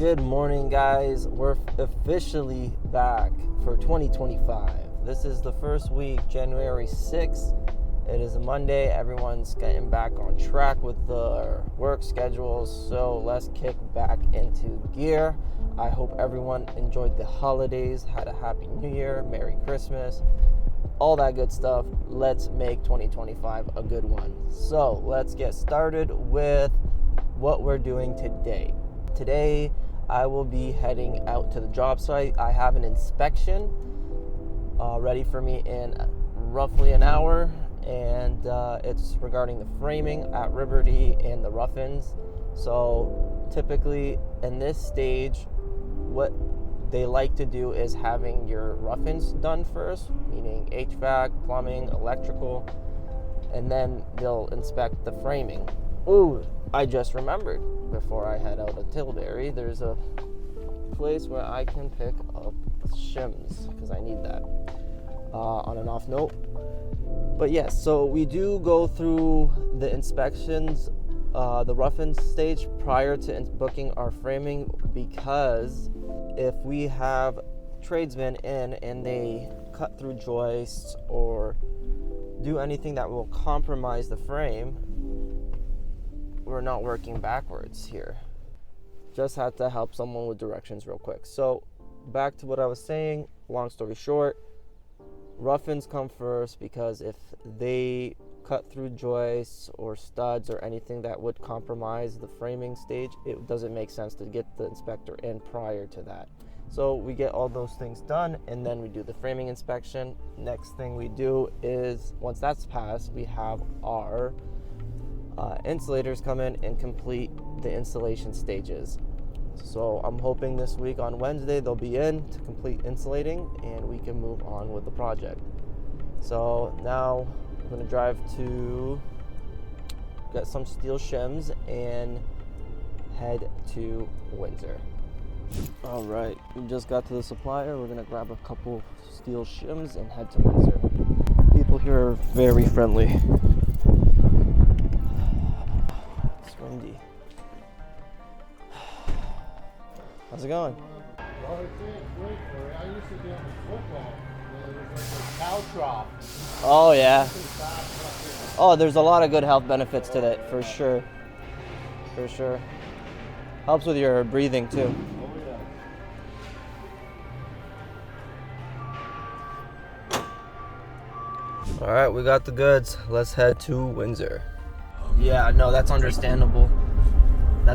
Good morning, guys. We're officially back for 2025. This is the first week, January 6th. It is a Monday. Everyone's getting back on track with their work schedules, so let's kick back into gear. I hope everyone enjoyed the holidays, had a happy new year, Merry Christmas, all that good stuff. Let's make 2025 a good one. So let's get started with what we're doing today. Today, I will be heading out to the job site. I have an inspection ready for me in roughly an hour, and it's regarding the framing at Liberty and the rough-ins. So typically in this stage, what they like to do is having your rough-ins done first, meaning HVAC, plumbing, electrical, and then they'll inspect the framing. Ooh, I just remembered, before I head out of Tilbury, there's a place where I can pick up shims, because I need that on an off note. But yes, so we do go through the inspections, the rough-in stage prior to booking our framing, because if we have tradesmen in and they cut through joists or do anything that will compromise the frame, we're not working backwards here. Just had to help someone with directions real quick. So back to what I was saying, long story short, rough-ins come first, because if they cut through joists or studs or anything that would compromise the framing stage, it doesn't make sense to get the inspector in prior to that. So we get all those things done, and then we do the framing inspection. Next thing we do is, once that's passed, we have our insulators come in and complete the installation stages. So I'm hoping this week on Wednesday they'll be in to complete insulating and we can move on with the project. So now I'm going to drive to get some steel shims and head to Windsor. All right, we just got to the supplier. We're going to grab a couple steel shims and head to Windsor. People here are very friendly. Windy. How's it going? Well, it's great for it. I used to do it with football. There was like a cow trough. Oh, yeah. Oh, there's a lot of good health benefits to that, for sure. For sure. Helps with your breathing, too. Oh, yeah. All right, we got the goods. Let's head to Windsor. Yeah, no, that's understandable.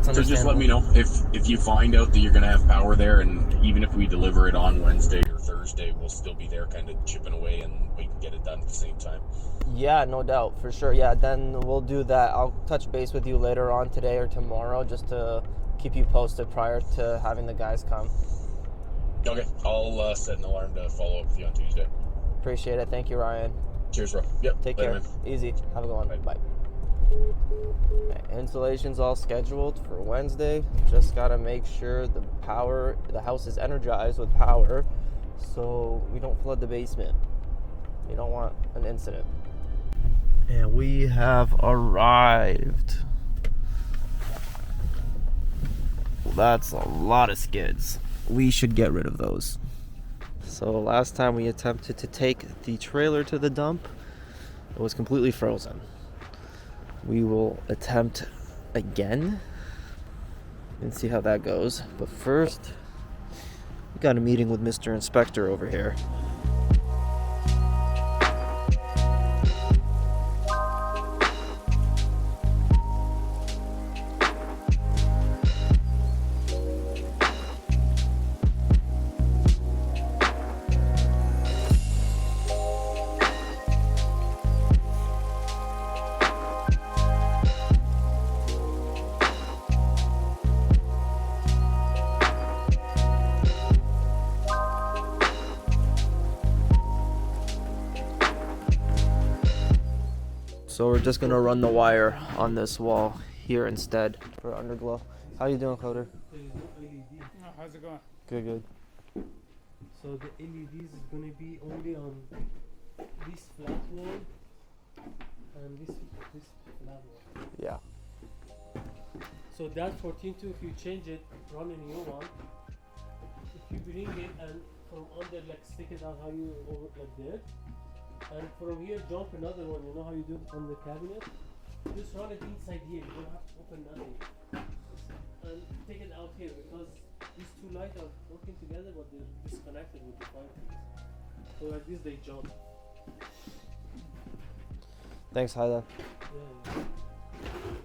So just let me know if you find out that you're going to have power there, and even if we deliver it on Wednesday or Thursday, we'll still be there kind of chipping away, and we can get it done at the same time. Yeah, no doubt, for sure. Yeah, then we'll do that. I'll touch base with you later on today or tomorrow, just to keep you posted prior to having the guys come. Okay, I'll set an alarm to follow up with you on Tuesday. Appreciate it. Thank you, Ryan. Cheers, bro. Yep. Take later, care. man. Easy. Have a good one. Bye. Installation's all scheduled for Wednesday. Just gotta make sure the house is energized with power, so we don't flood the basement. We don't want an incident. And we have arrived. Well, that's a lot of skids. We should get rid of those. So last time we attempted to take the trailer to the dump, it was completely frozen. We will attempt again and see how that goes. But first, we got a meeting with Mr. Inspector over here. So we're just gonna run the wire on this wall here instead for underglow. How you doing, Coder? How's it going? Good. So the LEDs is going to be only on this flat wall and this flat wall. Yeah. So that 14.2, if you change it, run a new one. If you bring it and from under, like stick it out how you over like there, and from here jump another one. You know how you do it on the cabinet? Just run it inside here. You don't have to open nothing. And take it out here because these two lights are working together, but they're disconnected with the fireplace. So like this, they jump. Thanks, Haida. Yeah.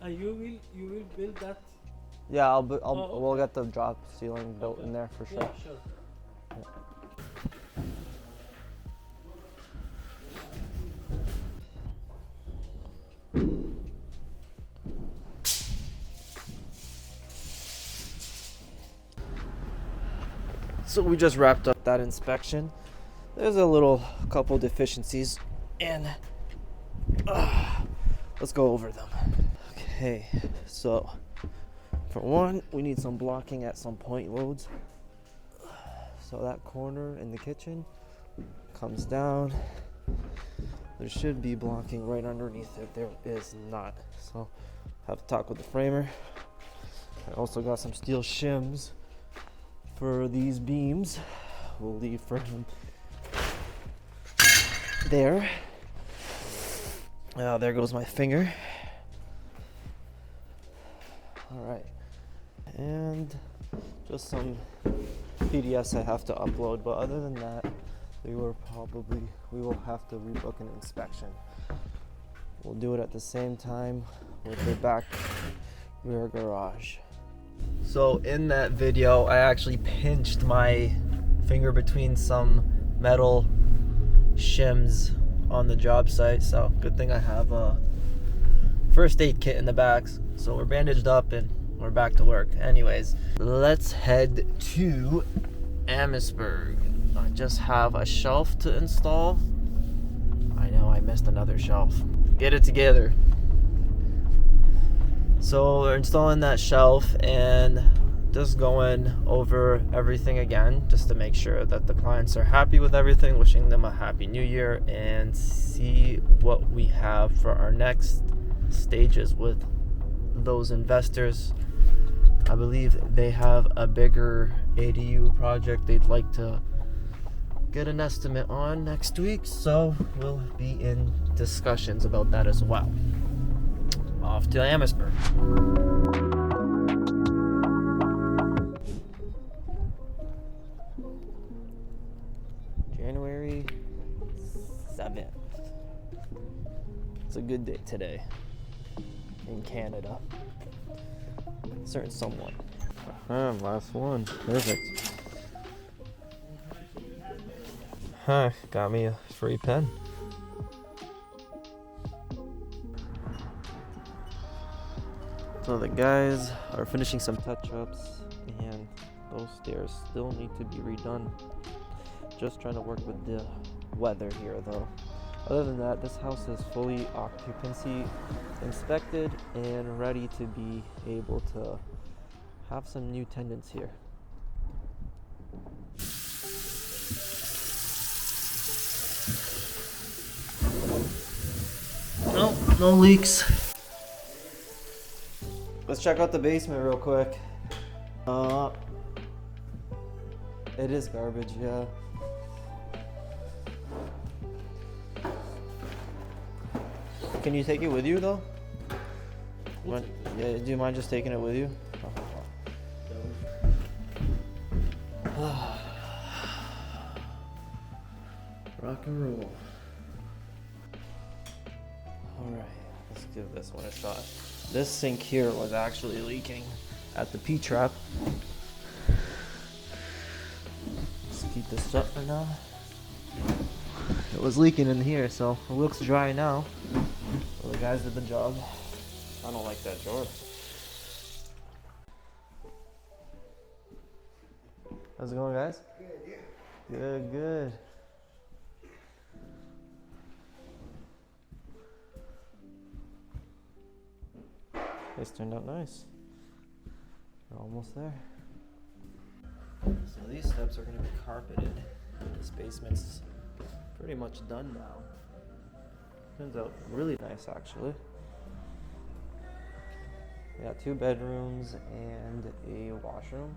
And you will build that. Yeah, okay. we'll get the drop ceiling built in there for sure. Yeah, sure. So we just wrapped up that inspection. There's a couple deficiencies, and let's go over them. Okay, so for one, we need some blocking at some point loads. So that corner in the kitchen comes down. There should be blocking right underneath it. There is not. So have to talk with the framer. I also got some steel shims for these beams. We'll leave for him there. There goes my finger. All right, and just some PDFs I have to upload, but other than that, we will have to rebook an inspection. We'll do it at the same time with the back rear garage. So in that video, I actually pinched my finger between some metal shims on the job site, so good thing I have a first aid kit in the back. So we're bandaged up and we're back to work. Anyways, let's head to Amherstburg. I just have a shelf to install. I know I missed another shelf. Get it together. So we're installing that shelf and just going over everything again, just to make sure that the clients are happy with everything, wishing them a happy new year, and see what we have for our next stages with those investors. I believe they have a bigger ADU project they'd like to get an estimate on next week, so we'll be in discussions about that as well. Off to Amherstburg. January 7th. It's a good day today in Canada. Certain someone. Last one. Perfect. Got me a free pen. So the guys are finishing some touch-ups, and those stairs still need to be redone. Just trying to work with the weather here though. Other than that, this house is fully occupancy inspected and ready to be able to have some new tenants here. No leaks. Let's check out the basement real quick. It is garbage, yeah. Can you take it with you though? Yeah, do you mind just taking it with you? Rock and roll. Alright, let's give this one a shot. This sink here was actually leaking at the P-trap. Let's keep this shut for now. It was leaking in here, so it looks dry now. Well, the guys did the job. I don't like that drawer. How's it going, guys? Good, yeah. Good, good. This turned out nice. We're almost there. So these steps are going to be carpeted. This basement's pretty much done now. Turns out really nice, actually. We got 2 bedrooms and a washroom.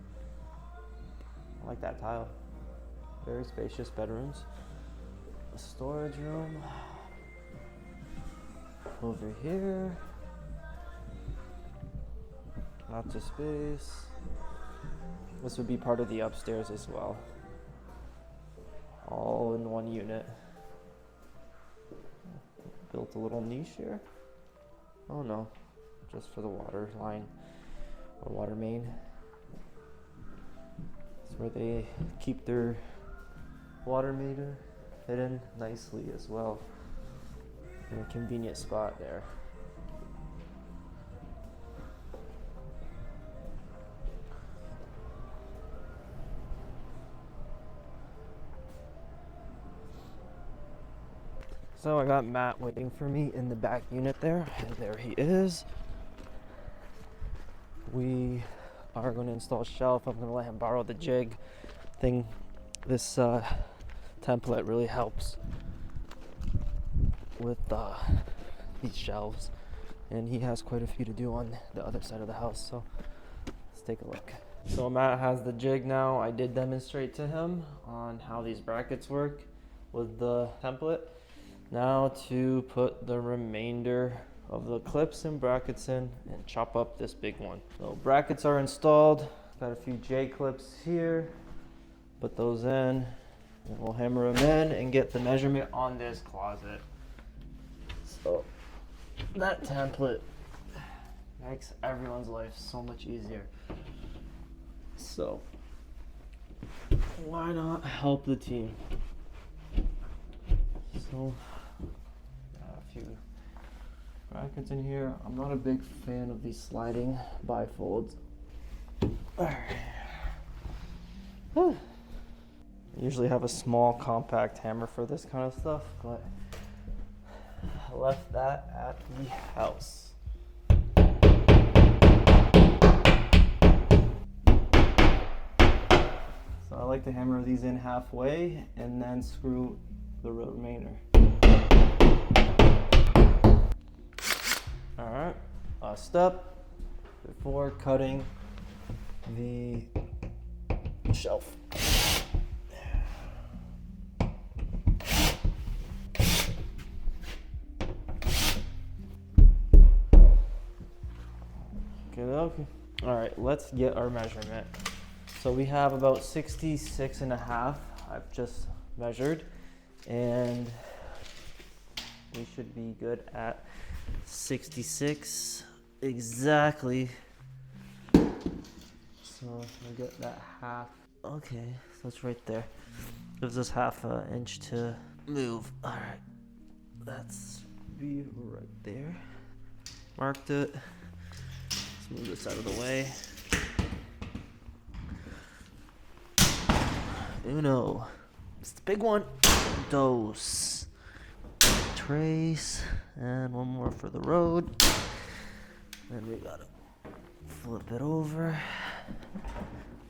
I like that tile. Very spacious bedrooms. A storage room over here. Lots of space. This would be part of the upstairs as well. All in one unit. Built a little niche here. Oh no, just for the water line or water main. It's where they keep their water meter hidden nicely as well. In a convenient spot there. So I got Matt waiting for me in the back unit there, and there he is. We are going to install a shelf. I'm going to let him borrow the jig thing. This template really helps with these shelves, and he has quite a few to do on the other side of the house, so let's take a look. So Matt has the jig now. I did demonstrate to him on how these brackets work with the template. Now to put the remainder of the clips and brackets in and chop up this big one. So brackets are installed. Got a few J clips here. Put those in, and we'll hammer them in and get the measurement on this closet. So that template makes everyone's life so much easier. So why not help the team? So a few brackets in here. I'm not a big fan of these sliding bifolds. Alright. I usually have a small compact hammer for this kind of stuff, but I left that at the house. So I like to hammer these in halfway and then screw the remainder. Alright, last step before cutting the shelf. Okay. Alright, let's get our measurement. So we have about 66 and a half. I've just measured, and we should be good at 66 exactly. So we'll get that half. Okay, so it's right there. Gives us half an inch to move. All right, that's be right there. Marked it. Let's move this out of the way. Uno. It's the big one. Dos. Trace. And one more for the road. Then we gotta flip it over.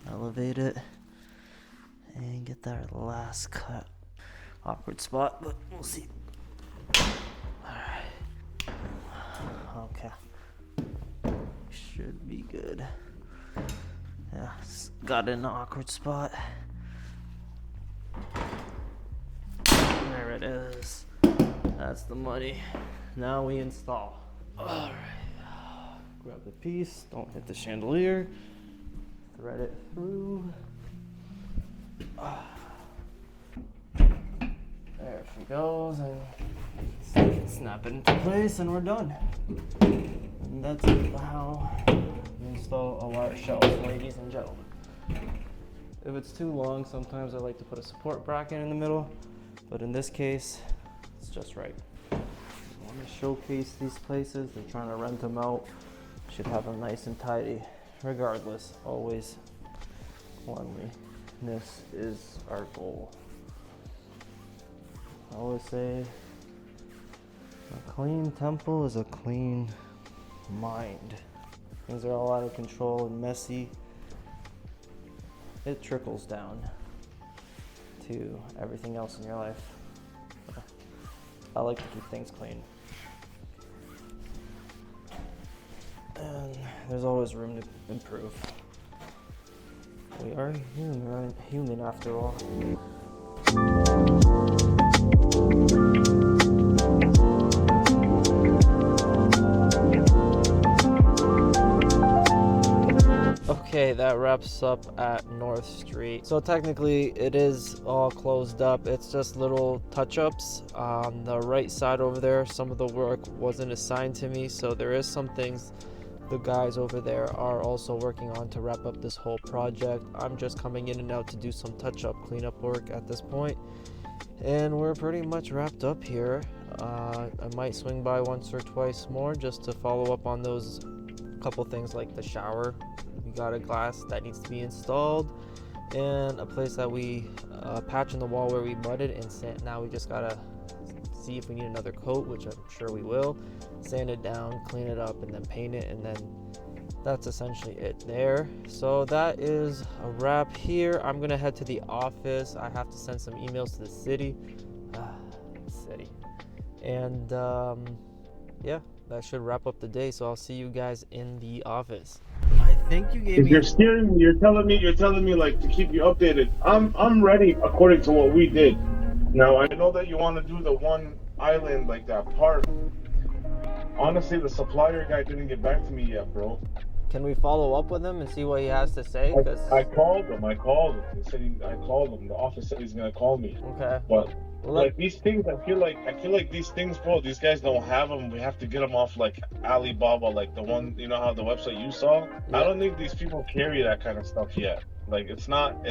Elevate it. And get that last cut. Awkward spot, but we'll see. Alright. Okay. Should be good. Yeah, got an awkward spot. There it is. That's the money. Now we install. Alright. Grab the piece. Don't hit the chandelier. Thread it through. There she goes. And snap it into place, and we're done. And that's how you install a wire shelf, ladies and gentlemen. If it's too long, sometimes I like to put a support bracket in the middle, but in this case, it's just right. I want to showcase these places. They're trying to rent them out. Should have them nice and tidy. Regardless, always cleanliness is our goal. I always say a clean temple is a clean mind. Things are all out of control and messy. It trickles down to everything else in your life. I like to keep things clean. And done. There's always room to improve. We are human after all. Okay, that wraps up at North Street. So technically it is all closed up. It's just little touch-ups on the right side over there. Some of the work wasn't assigned to me, so there is some things the guys over there are also working on to wrap up this whole project. I'm just coming in and out to do some touch-up cleanup work at this point, and we're pretty much wrapped up here. I might swing by once or twice more just to follow up on those couple things like the shower. We got a glass that needs to be installed, and a place that we patch in the wall where we mudded, and now we just gotta see if we need another coat, which I'm sure we will. Sand it down, clean it up, and then paint it, and then that's essentially it there. So that is a wrap here. I'm gonna head to the office. I have to send some emails to the city. And yeah, that should wrap up the day. So I'll see you guys in the office. I think you gave me. You're steering me. You're telling me like to keep you updated. I'm ready according to what we did. Now I know that you want to do the one island like that part. Honestly, the supplier guy didn't get back to me yet, bro. Can we follow up with him and see what he has to say? I called him. He said I called him. The office said he's gonna call me. Okay. But like these things, I feel like these things, bro. These guys don't have them. We have to get them off like Alibaba, like the one, you know how the website you saw. Yeah. I don't think these people carry that kind of stuff yet. Like it's not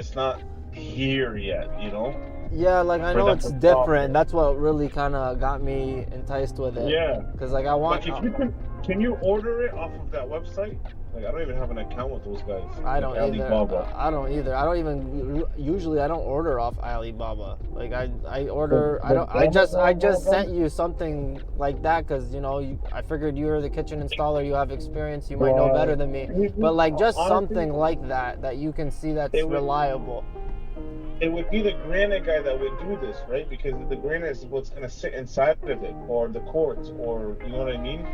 here yet, you know. Yeah, like I know it's different. That's what really kind of got me enticed with it. Yeah. Because like I want. Like if can you order it off of that website? Like I don't even have an account with those guys. I don't either. Alibaba. I don't either. I don't even usually. I don't order off Alibaba. Like I order. I just sent you something like that because you know I figured you were the kitchen installer. You have experience. You might know better than me. But like just something like that you can see that's reliable. It would be the granite guy that would do this, right? Because the granite is what's gonna sit inside of it, or the quartz, or you know what I mean.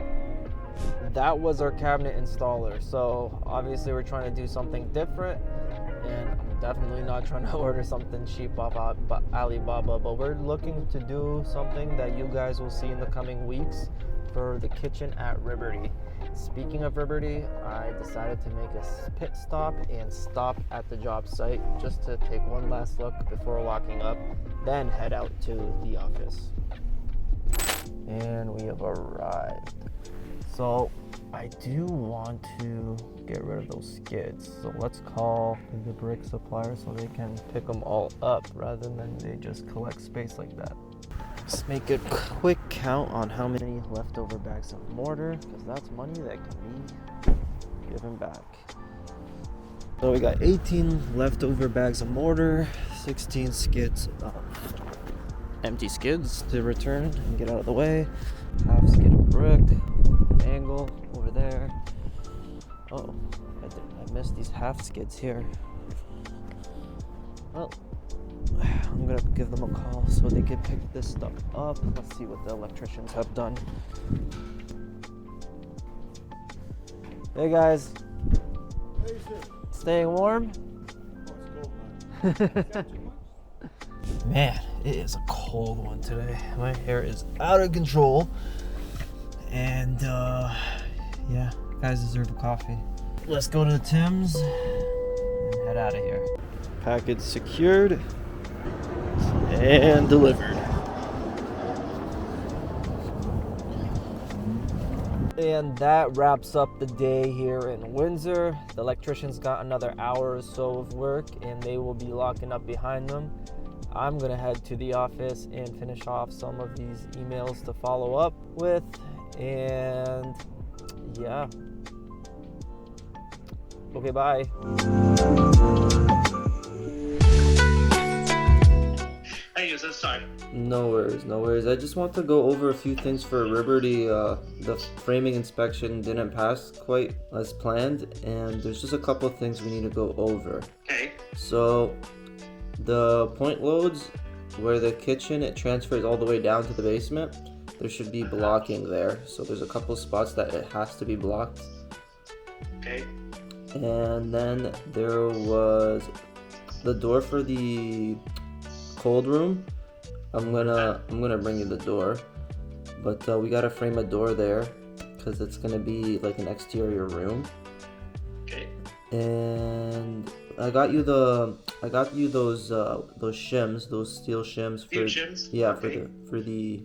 That was our cabinet installer, so obviously we're trying to do something different, and I'm definitely not trying to order something cheap off Alibaba, but we're looking to do something that you guys will see in the coming weeks for the kitchen at Liberty. Speaking of Liberty, I decided to make a pit stop and stop at the job site just to take one last look before locking up, then head out to the office. And we have arrived. So I do want to get rid of those skids. So let's call the brick supplier so they can pick them all up rather than they just collect space like that. Let's make a quick count on how many leftover bags of mortar, because that's money that can be given back. So we got 18 leftover bags of mortar, 16 skids of empty skids to return and get out of the way. Half skid of brick, angle over there. Oh, I missed these half skids here. Well, I'm gonna give them a call so they can pick this stuff up. Let's see what the electricians have done. Hey guys. Hey, sir. Staying warm? Oh, it's cold, man. Man, it is a cold one today. My hair is out of control. And yeah, guys deserve a coffee. Let's go to Tim's and head out of here. Package secured and delivered. And that wraps up the day here in Windsor. The electricians got another hour or so of work and they will be locking up behind them. I'm gonna head to the office and finish off some of these emails to follow up with, and yeah. Okay, bye. Hey, is this time? No worries. I just want to go over a few things for Liberty. The framing inspection didn't pass quite as planned, and there's just a couple of things we need to go over. Okay. So, the point loads where the kitchen, it transfers all the way down to the basement. There should be blocking there. So there's a couple spots that it has to be blocked. Okay. And then there was the door for the cold room. I'm gonna bring you the door, but we gotta frame a door there because it's gonna be like an exterior room. Okay. And I got you those shims, those steel shims Steel shims? yeah, Okay. for the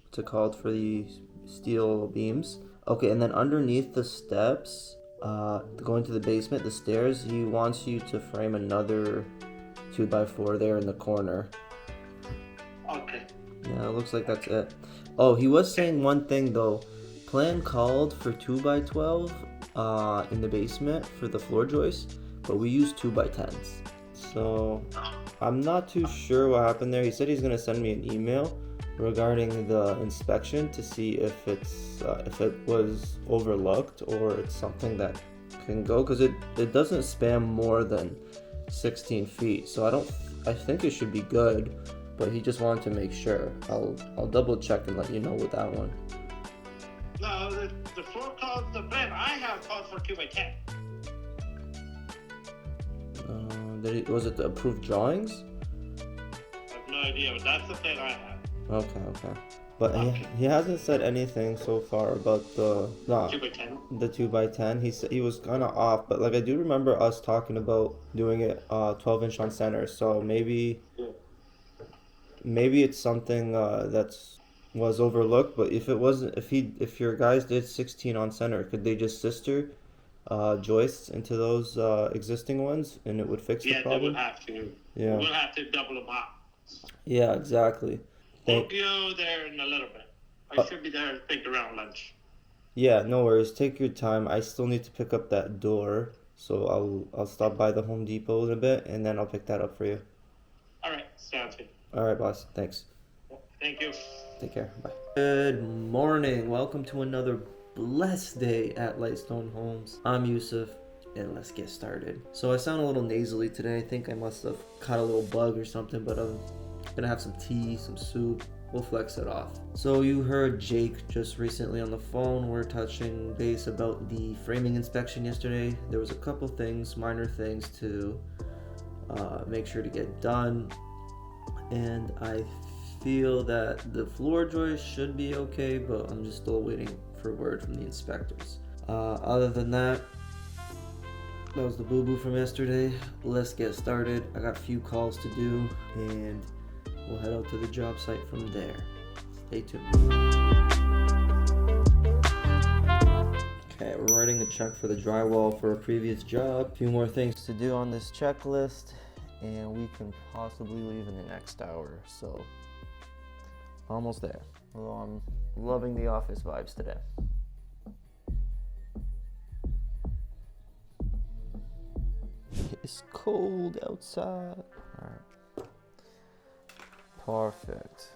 what's it called, for the steel beams. Okay, and then underneath the steps, going to the basement, the stairs, he wants you to frame another 2x4 there in the corner. Okay. Yeah, it looks like that's it. Oh, he was saying one thing though. Plan called for 2x12 in the basement for the floor joists, but we use 2x10s. So I'm not too sure what happened there. He said he's gonna send me an email regarding the inspection to see if it was overlooked or it's something that can go, because it doesn't span more than 16 feet. So I think it should be good, but he just wanted to make sure. I'll double check and let you know with that one. No, the floor calls, the plan I have called for 2x10. Was it the approved drawings? I have no idea, but that's the plan I have. Okay. But Okay. he hasn't said anything so far about the 2x10. the 2x10. He said he was kind of off, but like I do remember us talking about doing it 12-inch on center. So maybe it's something was overlooked. But if it wasn't, if your guys did 16 on center, could they just sister joists into those existing ones and it would fix the Yeah, they problem? would have to. Yeah. We'll have to double them up. Yeah, exactly. We'll go there in a little bit. I should be there, I think, around lunch. Yeah, no worries. Take your time. I still need to pick up that door, so I'll stop by the Home Depot in a bit, and then I'll pick that up for you. All right, sounds good. All right, boss. Thanks. Thank you. Take care. Bye. Good morning. Welcome to another blessed day at Lightstone Homes. I'm Yusuf, and let's get started. So I sound a little nasally today. I think I must have caught a little bug or something, but I'm gonna have some tea, some soup. We'll flex it off. So you heard Jake just recently on the phone. We're touching base about the framing inspection yesterday. There was a couple things, minor things to make sure to get done. And I feel that the floor joist should be okay, but I'm just still waiting for word from the inspectors. Other than that was the boo-boo from yesterday. Let's get started. I got a few calls to do, and we'll head out to the job site from there. Stay tuned. Okay, we're writing a check for the drywall for a previous job. A few more things to do on this checklist, and we can possibly leave in the next hour. So, almost there. Although I'm loving the office vibes today. It's cold outside. Alright. Perfect.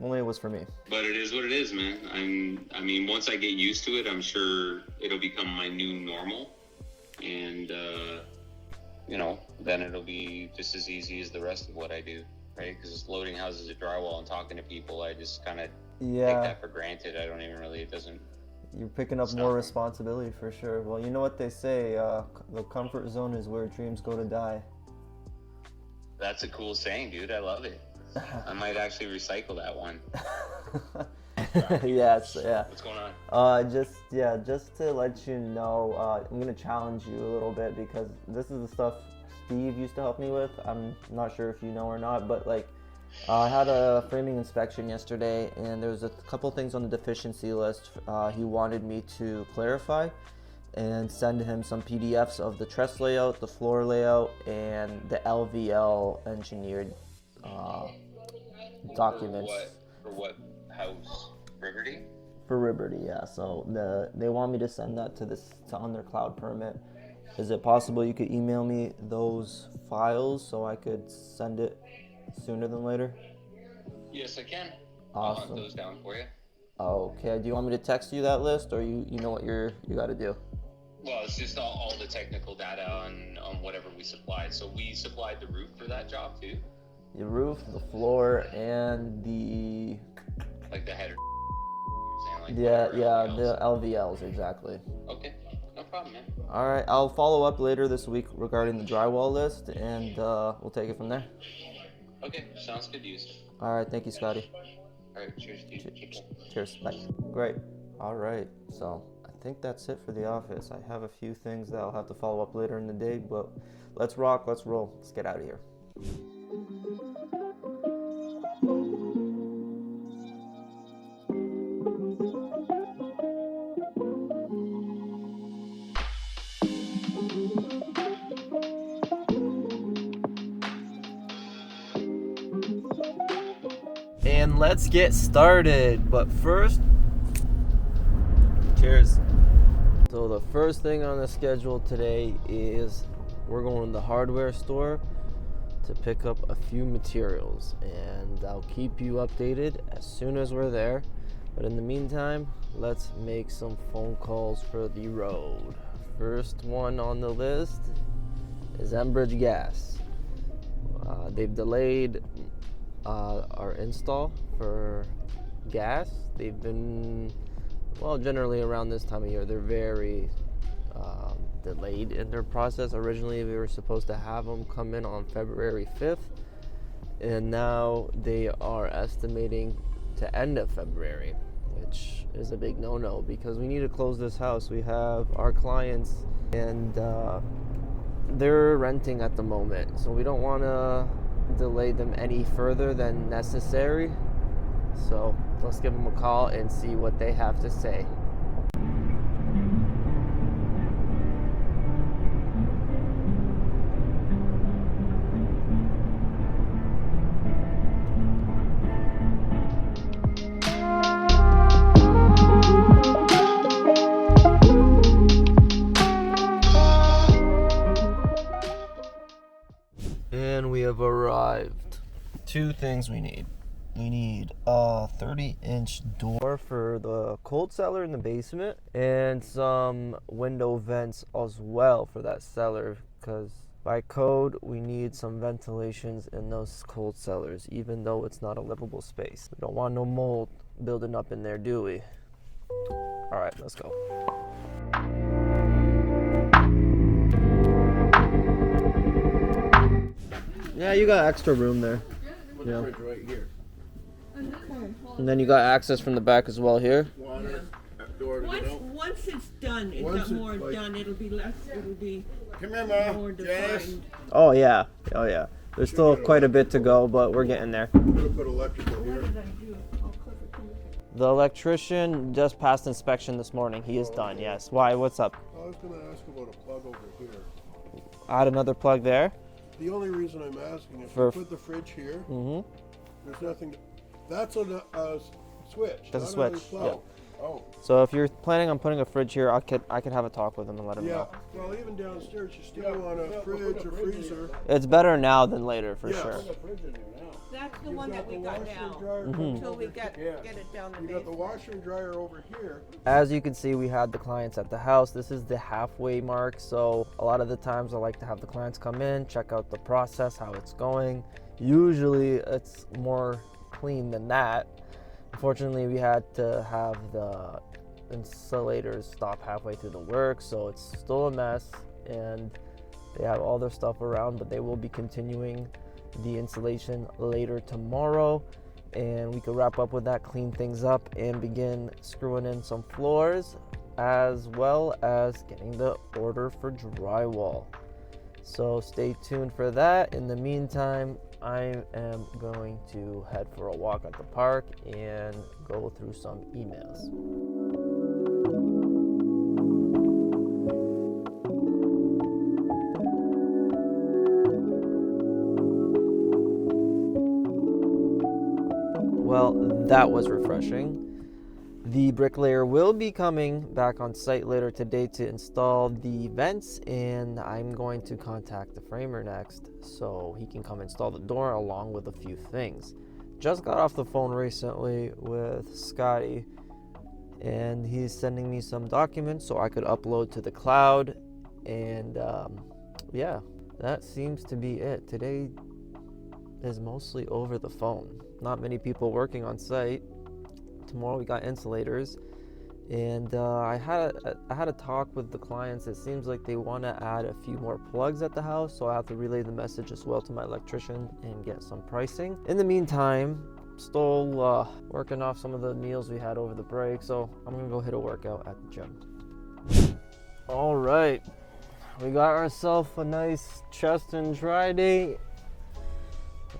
Only it was for me. But it is what it is, man. I mean, once I get used to it, I'm sure it'll become my new normal. And, then it'll be just as easy as the rest of what I do, right? Because it's loading houses of drywall and talking to people. I just kind of take that for granted. I don't even really, it doesn't. You're picking up more responsibility for sure. Well, you know what they say, the comfort zone is where dreams go to die. That's a cool saying, dude. I love it. I might actually recycle that one. Yes, yeah. What's going on? Just to let you know, I'm gonna challenge you a little bit because this is the stuff Steve used to help me with. I'm not sure if you know or not, but like, I had a framing inspection yesterday, and there's a couple things on the deficiency list he wanted me to clarify and send him some PDFs of the truss layout, the floor layout, and the LVL engineered documents. For what house? Liberty? For Liberty, yeah. So they want me to send that to on their cloud permit. Is it possible you could email me those files so I could send it sooner than later? Yes, I can. Awesome. I'll hunt those down for you. Okay. Do you want me to text you that list, or you know what you got to do? Well, it's just all the technical data on whatever we supplied. So we supplied the roof for that job too. The roof, the floor, and the like the header. like Yeah, whatever yeah, the LVLs. LVLs, exactly. Okay, no problem, man. All right, I'll follow up later this week regarding the drywall list, and we'll take it from there. Okay, sounds good, Yusuf. All right, thank you, Scotty. All right, cheers, dude. Take care. Cheers, bye. Great. All right, so I think that's it for the office. I have a few things that I'll have to follow up later in the day, but let's rock, let's roll. Let's get out of here. And let's get started. But first, cheers. So the first thing on the schedule today is we're going to the hardware store to pick up a few materials, and I'll keep you updated as soon as we're there. But in the meantime, let's make some phone calls for the road. First one on the list is Enbridge Gas. They've delayed our install for gas. They've been, well, generally around this time of year, they're very delayed in their process. Originally, we were supposed to have them come in on February 5th, and now they are estimating to end of February, which is a big no-no because we need to close this house. We have our clients, and they're renting at the moment, so we don't want to delay them any further than necessary. So let's give them a call and see what they have to say. And we have arrived. Two things we need. We need a 30-inch door for the cold cellar in the basement and some window vents as well for that cellar, because by code we need some ventilations in those cold cellars, even though it's not a livable space. We don't want no mold building up in there, do we? All right, let's go. Yeah, you got extra room there. Yeah. Right here. And then you got access from the back as well here. Water, door to get out. Once it's done, it's Once got it's more like- done, it'll be less, it'll be Come here, Ma. more Janice. defined. Oh yeah, oh yeah. There's still quite a bit to go, but we're getting there. I'm gonna put electrical here. The electrician just passed inspection this morning. He is done, yes. Why, what's up? I was gonna ask about a plug over here. Add another plug there. The only reason I'm asking, if For- you put the fridge here, there's nothing. That's a switch. That's a not switch, plug. Oh. So if you're planning on putting a fridge here, I could have a talk with him and let him Yeah. know. Well, even downstairs, you still want a fridge or freezer. It's better now than later, for Yes. sure. That's the You've one got that we the got washer now, and dryer until we over- get yeah. it down the You got the basement. washer and dryer over here. As you can see, we had the clients at the house. This is the halfway mark, so a lot of the times I like to have the clients come in, check out the process, how it's going. Usually it's more clean than that. Unfortunately, we had to have the insulators stop halfway through the work, so it's still a mess, and they have all their stuff around, but they will be continuing the installation later tomorrow, and we could wrap up with that, clean things up, and begin screwing in some floors, as well as getting the order for drywall. So stay tuned for that. In the meantime, I am going to head for a walk at the park and go through some emails. Well, that was refreshing. The bricklayer will be coming back on site later today to install the vents, and I'm going to contact the framer next so he can come install the door along with a few things. Just got off the phone recently with Scotty, and he's sending me some documents so I could upload to the cloud, and yeah, that seems to be it. Today is mostly over the phone. Not many people working on site. Tomorrow we got insulators, And I had a talk with the clients. It seems like they want to add a few more plugs at the house, so I have to relay the message as well to my electrician and get some pricing. In the meantime, still working off some of the meals we had over the break, so I'm gonna go hit a workout at the gym. All right, we got ourselves a nice chest and dry day.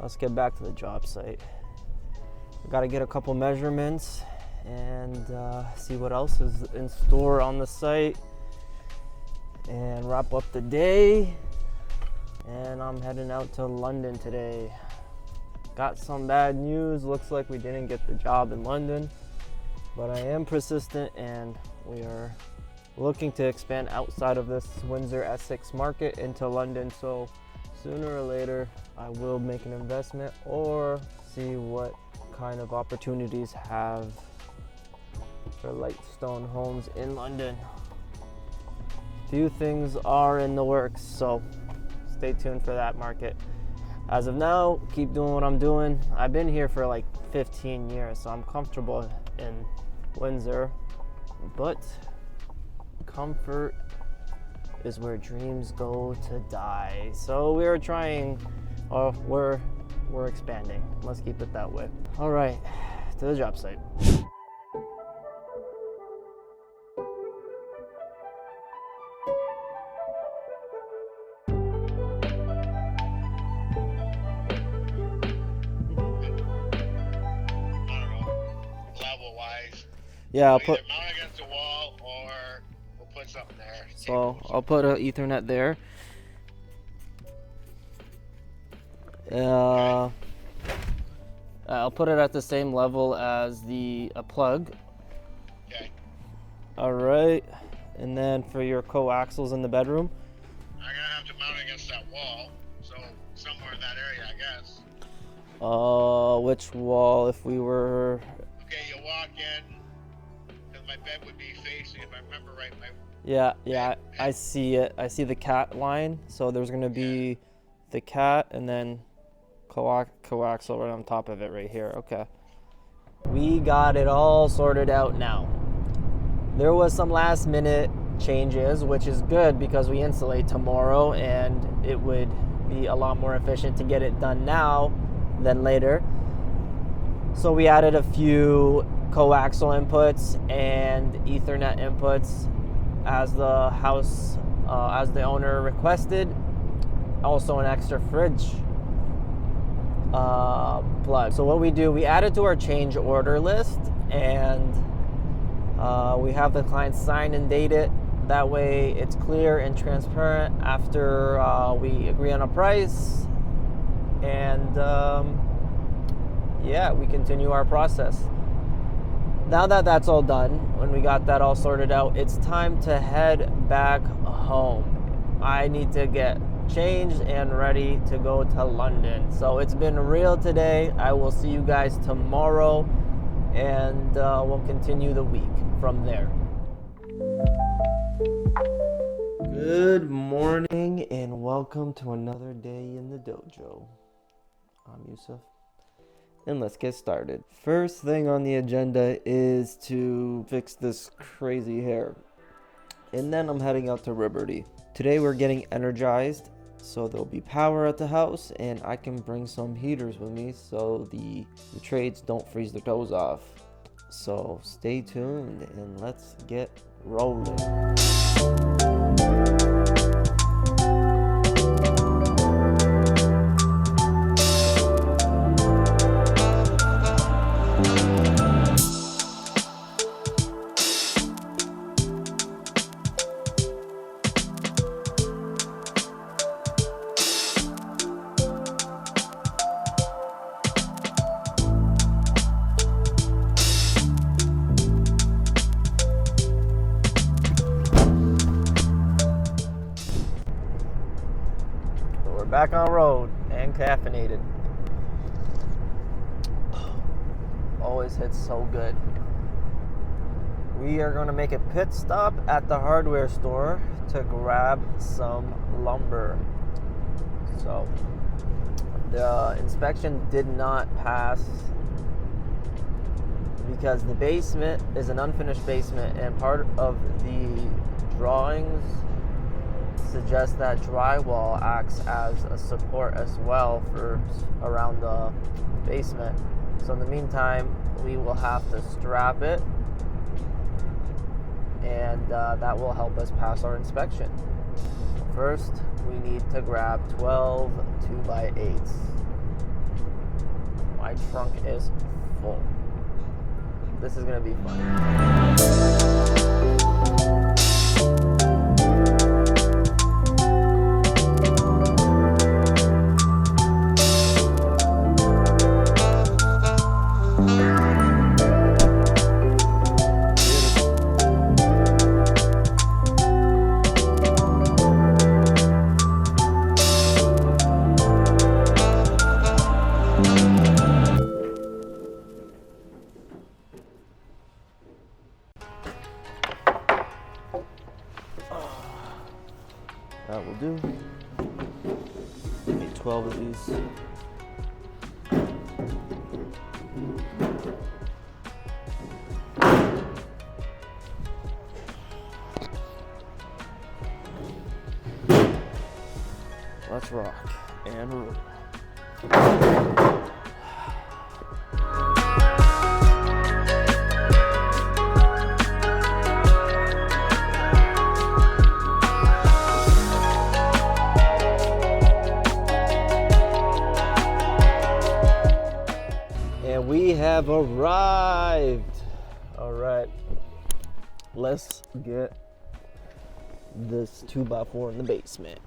Let's get back to the job site. We got to get a couple measurements and see what else is in store on the site and wrap up the day. And I'm heading out to London today. Got some bad news. Looks like we didn't get the job in London, but I am persistent and we are looking to expand outside of this Windsor Essex market into London. So sooner or later I will make an investment or see what kind of opportunities have for Lightstone Homes in London. Few things are in the works, so stay tuned for that market. As of now, keep doing what I'm doing. I've been here for like 15 years, so I'm comfortable in Windsor, but comfort is where dreams go to die. So we're trying, we're expanding. Let's keep it that way. All right, to the job site. Yeah, I'll put mount against the wall, or we'll put something there. So I'll put an Ethernet there. I'll put it at the same level as a plug. Okay. All right, and then for your coaxials in the bedroom. I'm gonna have to mount against that wall, so somewhere in that area, I guess. Which wall? If we were. Okay, you walk in. My bed would be facing, if I remember right. Yeah, I see it. I see the cat line. So there's gonna be the cat and then coaxial right on top of it right here. Okay. We got it all sorted out now. There was some last minute changes, which is good because we insulate tomorrow and it would be a lot more efficient to get it done now than later. So we added a few coaxial inputs and Ethernet inputs as the house, as the owner requested. Also an extra fridge plug. So what we do, we add it to our change order list and we have the client sign and date it. That way it's clear and transparent after we agree on a price, and yeah, we continue our process. Now that that's all done, when we got that all sorted out, it's time to head back home. I need to get changed and ready to go to London. So it's been real today. I will see you guys tomorrow, and we'll continue the week from there. Good morning and welcome to another day in the dojo. I'm Yusuf, and let's get started. First thing on the agenda is to fix this crazy hair, and then I'm heading out to Liberty. Today we're getting energized, so there'll be power at the house, and I can bring some heaters with me so the trades don't freeze their toes off. So stay tuned and let's get rolling. Back on road and caffeinated. Always hits so good. We are going to make a pit stop at the hardware store to grab some lumber. So the inspection did not pass because the basement is an unfinished basement, and part of the drawings suggest that drywall acts as a support as well for around the basement. So in the meantime, we will have to strap it, and that will help us pass our inspection. First, we need to grab 12 2x8s. My trunk is full. This is gonna be fun. That will do. Need 12 of these. Let's rock and roll. And we have arrived. All right, let's get this 2x4 in the basement.